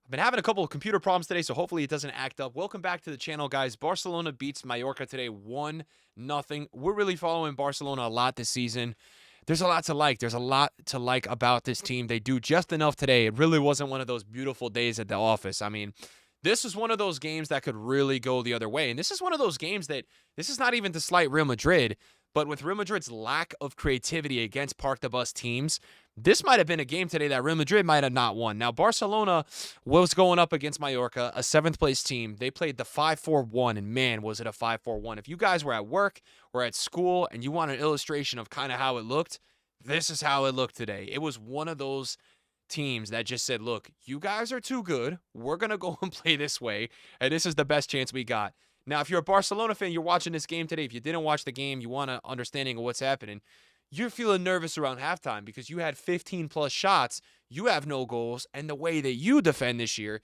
I've been having a couple of computer problems today, so hopefully it doesn't act up. Welcome back to the channel, guys. Barcelona beats Mallorca today 1-0. We're really following Barcelona a lot this season. There's a lot to like. There's a lot to like about this team. They do just enough today. It really wasn't one of those beautiful days at the office. I mean, this is one of those games that could really go the other way. And this is one of those games that this is not even to slight Real Madrid, but with Real Madrid's lack of creativity against Park the Bus teams, this might have been a game today that Real Madrid might have not won. Now, Barcelona was going up against Mallorca, a seventh-place team. They played the 5-4-1, and man, was it a 5-4-1. If you guys were at work or at school and you want an illustration of kind of how it looked, this is how it looked today. It was one of those teams that just said, look, you guys are too good. We're going to go and play this way, and this is the best chance we got. Now, if you're a Barcelona fan, you're watching this game today. If you didn't watch the game, you want an understanding of what's happening. You're feeling nervous around halftime because you had 15-plus shots. You have no goals. And the way that you defend this year,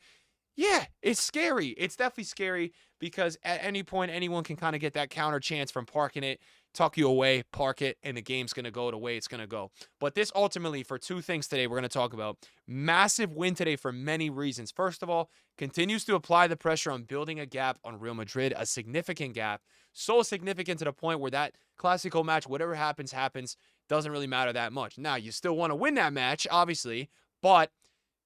yeah, it's scary. It's definitely scary because at any point, anyone can kind of get that counter chance from parking it, tuck you away, park it, and the game's going to go the way it's going to go. But this ultimately, for two things today we're going to talk about. Massive win today for many reasons. First of all, continues to apply the pressure on building a gap on Real Madrid, a significant gap. So significant to the point where that Clasico match, whatever happens, happens. Doesn't really matter that much. Now, you still want to win that match, obviously, but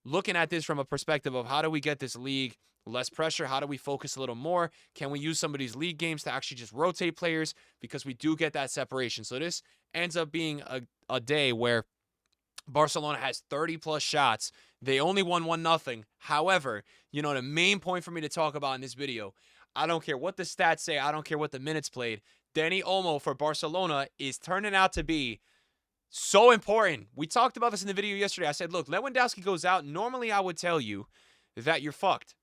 looking at this from a perspective of how do we get this league less pressure? How do we focus a little more? Can we use some of these league games to actually just rotate players? Because we do get that separation. So this ends up being a day where Barcelona has 30-plus shots. They only won 1-0. However, the main point for me to talk about in this video, I don't care what the stats say. I don't care what the minutes played. Dani Olmo for Barcelona is turning out to be so important. We talked about this in the video yesterday. I said, look, Lewandowski goes out. Normally, I would tell you that you're fucked.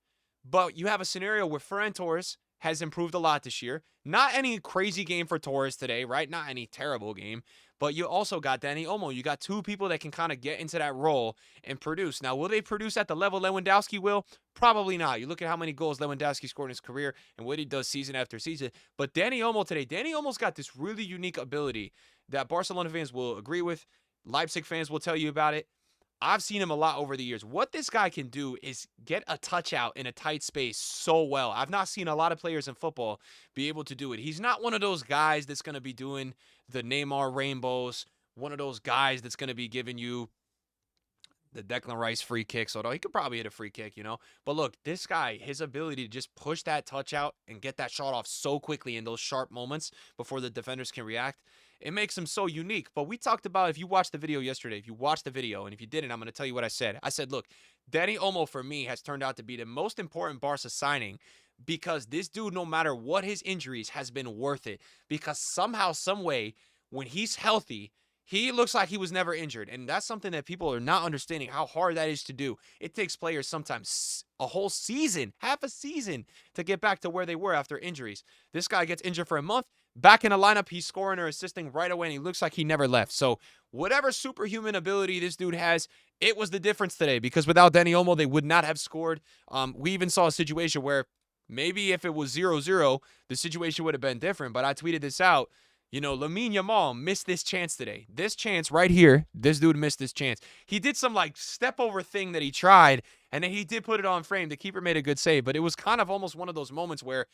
But you have a scenario where Ferran Torres has improved a lot this year. Not any crazy game for Torres today, right? Not any terrible game. But you also got Dani Olmo. You got two people that can kind of get into that role and produce. Now, will they produce at the level Lewandowski will? Probably not. You look at how many goals Lewandowski scored in his career and what he does season after season. But Dani Olmo today, Dani Olmo's got this really unique ability that Barcelona fans will agree with. Leipzig fans will tell you about it. I've seen him a lot over the years. What this guy can do is get a touch out in a tight space so well. I've not seen a lot of players in football be able to do it. He's not one of those guys that's going to be doing the Neymar rainbows, one of those guys that's going to be giving you the Declan Rice free kicks, although he could probably hit a free kick, But look, this guy, his ability to just push that touch out and get that shot off so quickly in those sharp moments before the defenders can react, it makes him so unique. But we talked about, if you watched the video yesterday, if you watched the video, and if you didn't, I'm going to tell you what I said. I said, look, Dani Olmo for me has turned out to be the most important Barca signing because this dude, no matter what his injuries, has been worth it. Because somehow, some way, when he's healthy, he looks like he was never injured. And that's something that people are not understanding how hard that is to do. It takes players sometimes a whole season, half a season, to get back to where they were after injuries. This guy gets injured for a month. Back in the lineup, he's scoring or assisting right away, and he looks like he never left. So whatever superhuman ability this dude has, it was the difference today. Because without Dani Olmo, they would not have scored. We even saw a situation where maybe if it was 0-0, the situation would have been different. But I tweeted this out. Lamine Yamal missed this chance today. This chance right here, this dude missed this chance. He did some step over thing that he tried, and then he did put it on frame. The keeper made a good save, but it was kind of almost one of those moments where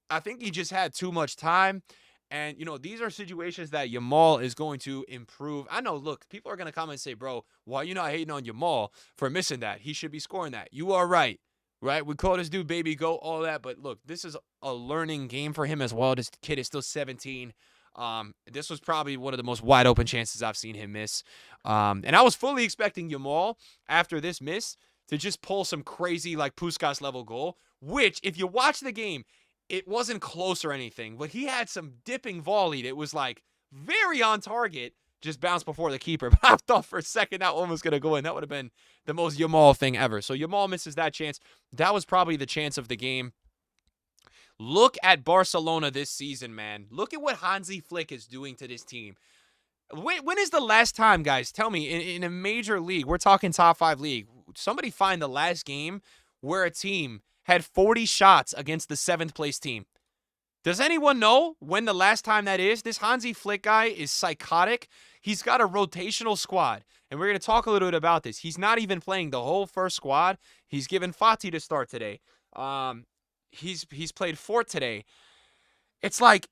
I think he just had too much time. And, these are situations that Yamal is going to improve. I know, look, people are going to come and say, bro, why are you not hating on Yamal for missing that? He should be scoring that. You are right, right? We call this dude baby goat, all that. But, look, this is a learning game for him as well. This kid is still 17. This was probably one of the most wide open chances I've seen him miss. And I was fully expecting Yamal after this miss to just pull some crazy Puskás level goal, which if you watch the game, it wasn't close or anything, but he had some dipping volley that was very on target, just bounced before the keeper. But I thought for a second that one was going to go in. That would have been the most Yamal thing ever. So Yamal misses that chance. That was probably the chance of the game. Look at Barcelona this season, man. Look at what Hansi Flick is doing to this team. When is the last time, guys, tell me, in a major league, we're talking top 5 league, somebody find the last game where a team had 40 shots against the 7th place team. Does anyone know when the last time that is? This Hansi Flick guy is psychotic. He's got a rotational squad, and we're going to talk a little bit about this. He's not even playing the whole first squad. He's given Fati to start today. He's played Fort today. It's like,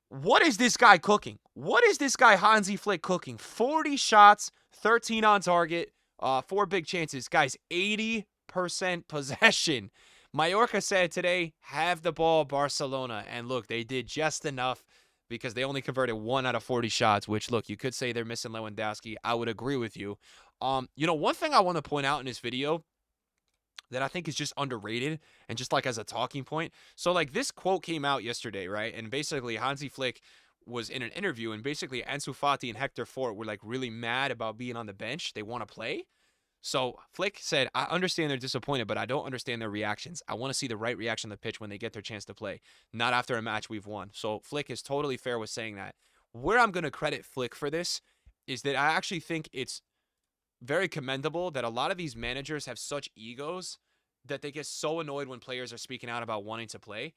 what is this guy cooking? What is this guy Hansi Flick cooking? 40 shots, 13 on target, 4 big chances. Guys, 80% possession. Mayorca said today, have the ball, Barcelona. And look, they did just enough because they only converted 1 out of 40 shots, which, look, you could say they're missing Lewandowski. I would agree with you. One thing I want to point out in this video that I think is just underrated and just like as a talking point. So like this quote came out yesterday, right? And basically Hansi Flick was in an interview, and basically Ansu Fati and Hector Fort were like really mad about being on the bench. They want to play. So Flick said, I understand they're disappointed, but I don't understand their reactions. I want to see the right reaction on the pitch when they get their chance to play, not after a match we've won. So Flick is totally fair with saying that. Where I'm going to credit Flick for this is that I actually think it's very commendable that a lot of these managers have such egos that they get so annoyed when players are speaking out about wanting to play,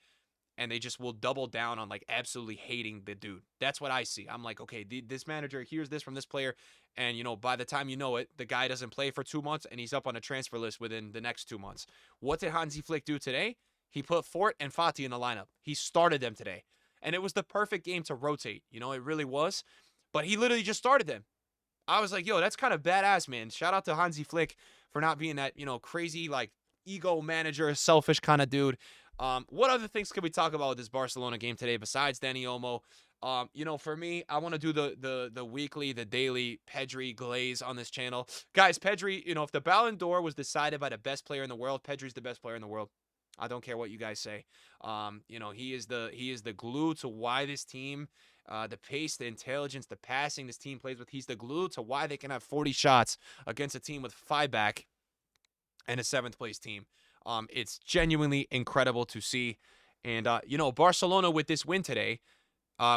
and they just will double down on like absolutely hating the dude. That's what I see. I'm like, okay, this manager hears this from this player, and by the time you know it, the guy doesn't play for 2 months and he's up on a transfer list within the next 2 months. What did Hansi Flick do today? He put Fort and Fati in the lineup. He started them today, and it was the perfect game to rotate. It really was. But he literally just started them. I was like, yo, that's kind of badass, man. Shout out to Hansi Flick for not being that, crazy, like, ego manager, selfish kind of dude. What other things could we talk about with this Barcelona game today besides Dani Olmo? For me, I want to do the weekly, the daily Pedri glaze on this channel. Guys, Pedri, if the Ballon d'Or was decided by the best player in the world, Pedri's the best player in the world. I don't care what you guys say. He is the glue to why this team, the pace, the intelligence, the passing this team plays with. He's the glue to why they can have 40 shots against a team with 5 back and a 7th place team. It's genuinely incredible to see. And, Barcelona with this win today,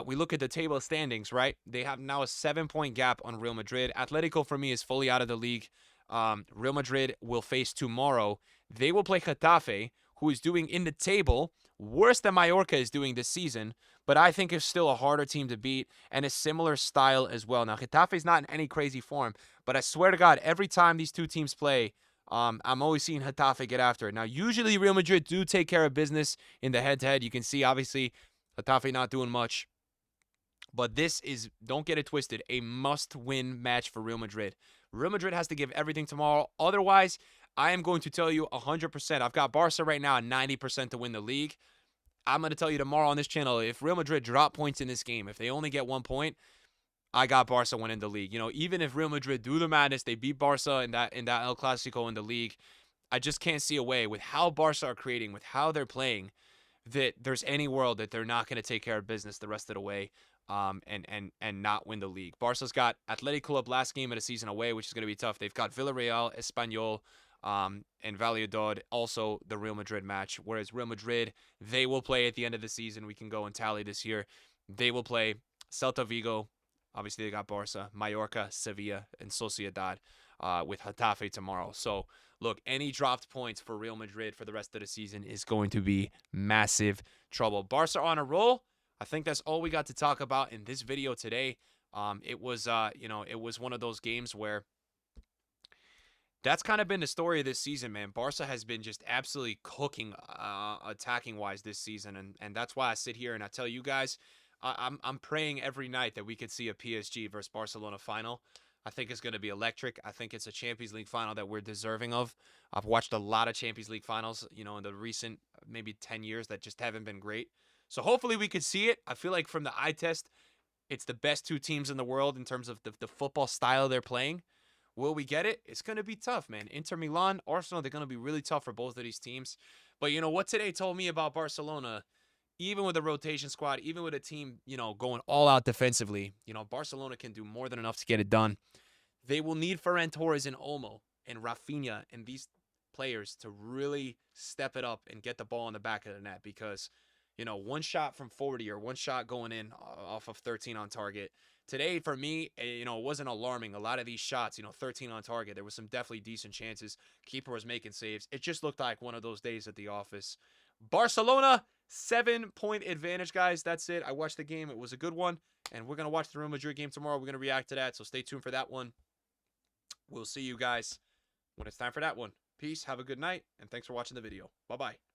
we look at the table standings, right? They have now a 7-point gap on Real Madrid. Atletico, for me, is fully out of the league. Real Madrid will face tomorrow. They will play Getafe, who is doing in the table worse than Mallorca is doing this season, but I think is still a harder team to beat and a similar style as well. Now, Getafe is not in any crazy form, but I swear to God, every time these two teams play, I'm always seeing Getafe get after it. Now, usually Real Madrid do take care of business in the head-to-head. You can see, obviously, Getafe not doing much. But this is, don't get it twisted, a must-win match for Real Madrid. Real Madrid has to give everything tomorrow. Otherwise, I am going to tell you 100%. I've got Barca right now at 90% to win the league. I'm going to tell you tomorrow on this channel, if Real Madrid drop points in this game, if they only get 1 point, I got Barca winning the league. Even if Real Madrid do the madness, they beat Barca in that El Clasico in the league, I just can't see a way with how Barca are creating, with how they're playing, that there's any world that they're not going to take care of business the rest of the way. And not win the league. Barca's got Athletic Club last game of the season away, which is going to be tough. They've got Villarreal, Espanyol, and Valladolid, also the Real Madrid match. Whereas Real Madrid, they will play at the end of the season. We can go and tally this year. They will play Celta Vigo. Obviously, they got Barca, Mallorca, Sevilla, and Sociedad with Getafe tomorrow. So, look, any dropped points for Real Madrid for the rest of the season is going to be massive trouble. Barca on a roll. I think that's all we got to talk about in this video today. It was one of those games where that's kind of been the story of this season, man. Barca has been just absolutely cooking attacking-wise this season, and that's why I sit here and I tell you guys, I'm praying every night that we could see a PSG versus Barcelona final. I think it's going to be electric. I think it's a Champions League final that we're deserving of. I've watched a lot of Champions League finals, in the recent maybe 10 years that just haven't been great. So hopefully we could see it. I feel like from the eye test, it's the best 2 teams in the world in terms of the football style they're playing. Will we get it? It's going to be tough, man. Inter Milan, Arsenal, they're going to be really tough for both of these teams. But what today told me about Barcelona, even with a rotation squad, even with a team, going all out defensively, Barcelona can do more than enough to get it done. They will need Ferran Torres and Olmo and Rafinha and these players to really step it up and get the ball in the back of the net because one shot from 40 or one shot going in off of 13 on target. Today, for me, it wasn't alarming. A lot of these shots, 13 on target, there was some definitely decent chances. Keeper was making saves. It just looked like one of those days at the office Barcelona, 7-point advantage, guys. That's it. I watched the game. It was a good one. And we're going to watch the Real Madrid game tomorrow. We're going to react to that. So stay tuned for that one. We'll see you guys when it's time for that one. Peace. Have a good night. And thanks for watching the video. Bye-bye.